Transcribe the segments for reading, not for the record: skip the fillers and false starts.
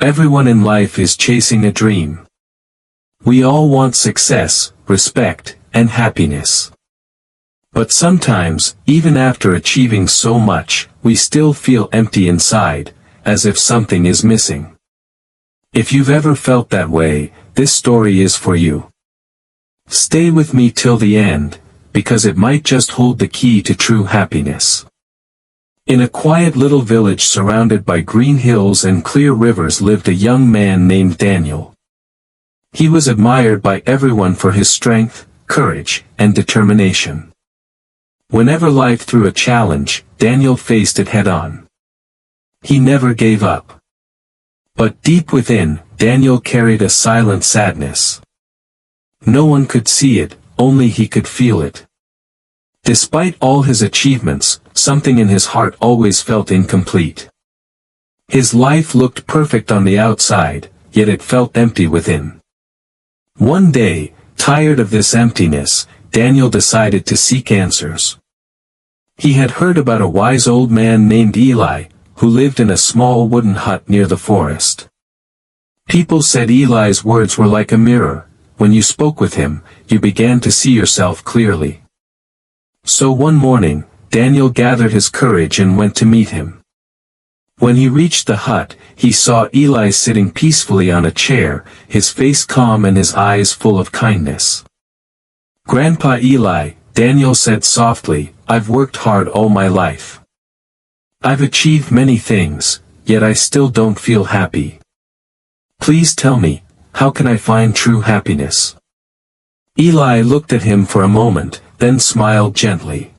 Everyone in life is chasing a dream. We all want success, respect, and happiness. But sometimes, even after achieving so much, we still feel empty inside, as if something is missing. If you've ever felt that way, this story is for you. Stay with me till the end, because it might just hold the key to true happiness. In a quiet little village surrounded by green hills and clear rivers lived a young man named Daniel. He was admired by everyone for his strength, courage, and determination. Whenever life threw a challenge, Daniel faced it head-on. He never gave up. But deep within, Daniel carried a silent sadness. No one could see it, only he could feel it. Despite all his achievements, something in his heart always felt incomplete. His life looked perfect on the outside, yet it felt empty within. One day, tired of this emptiness, Daniel decided to seek answers. He had heard about a wise old man named Eli, who lived in a small wooden hut near the forest. People said Eli's words were like a mirror. When you spoke with him, you began to see yourself clearly. So one morning, Daniel gathered his courage and went to meet him. When he reached the hut, he saw Eli sitting peacefully on a chair, his face calm and his eyes full of kindness. "Grandpa Eli," Daniel said softly, "I've worked hard all my life. I've achieved many things, yet I still don't feel happy. Please tell me, how can I find true happiness?" Eli looked at him for a moment, then smiled gently.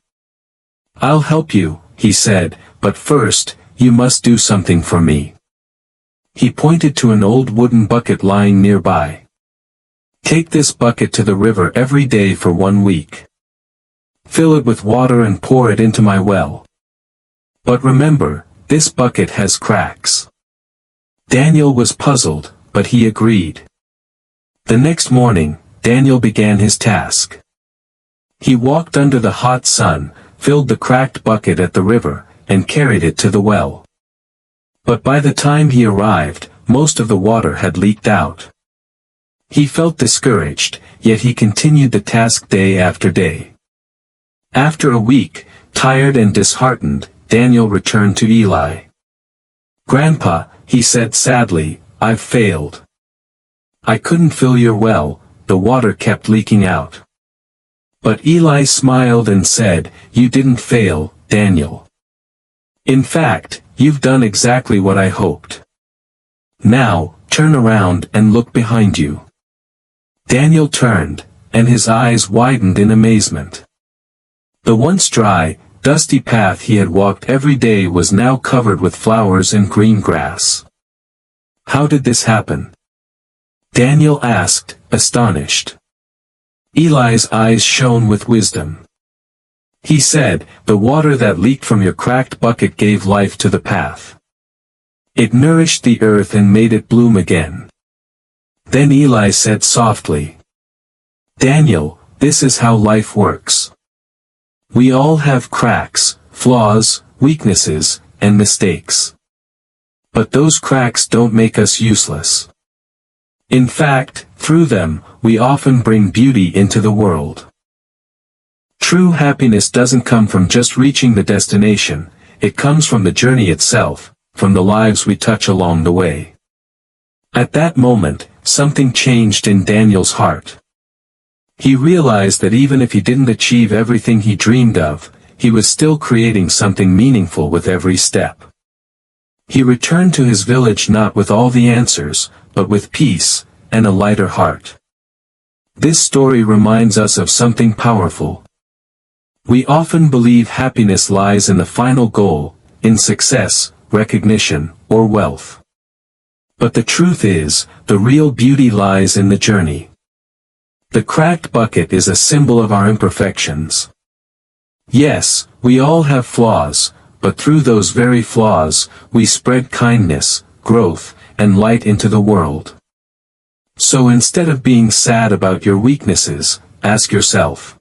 "I'll help you," he said, "but first, you must do something for me." He pointed to an old wooden bucket lying nearby. "Take this bucket to the river every day for 1 week. Fill it with water and pour it into my well. But remember, this bucket has cracks." Daniel was puzzled, but he agreed. The next morning, Daniel began his task. He walked under the hot sun, filled the cracked bucket at the river, and carried it to the well. But by the time he arrived, most of the water had leaked out. He felt discouraged, yet he continued the task day after day. After a week, tired and disheartened, Daniel returned to Eli. "Grandpa," he said sadly, "I've failed. I couldn't fill your well, the water kept leaking out." But Eli smiled and said, "You didn't fail, Daniel. In fact, you've done exactly what I hoped. Now, turn around and look behind you." Daniel turned, and his eyes widened in amazement. The once dry, dusty path he had walked every day was now covered with flowers and green grass. "How did this happen?" Daniel asked, astonished. Eli's eyes shone with wisdom. He said, "The water that leaked from your cracked bucket gave life to the path. It nourished the earth and made it bloom again." Then Eli said softly, "Daniel, this is how life works. We all have cracks, flaws, weaknesses, and mistakes. But those cracks don't make us useless. In fact, through them, we often bring beauty into the world." True happiness doesn't come from just reaching the destination, it comes from the journey itself, from the lives we touch along the way. At that moment, something changed in Daniel's heart. He realized that even if he didn't achieve everything he dreamed of, he was still creating something meaningful with every step. He returned to his village not with all the answers, but with peace, and a lighter heart. This story reminds us of something powerful. We often believe happiness lies in the final goal, in success, recognition, or wealth. But the truth is, the real beauty lies in the journey. The cracked bucket is a symbol of our imperfections. Yes, we all have flaws, but through those very flaws, we spread kindness, growth, and light into the world. So instead of being sad about your weaknesses, ask yourself,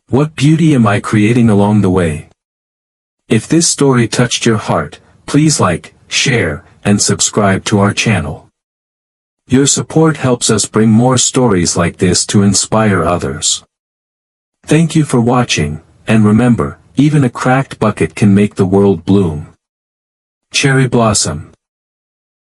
what beauty am I creating along the way? If this story touched your heart, please like, share, and subscribe to our channel. Your support helps us bring more stories like this to inspire others. Thank you for watching, and remember, even a cracked bucket can make the world bloom. Cherry Blossom.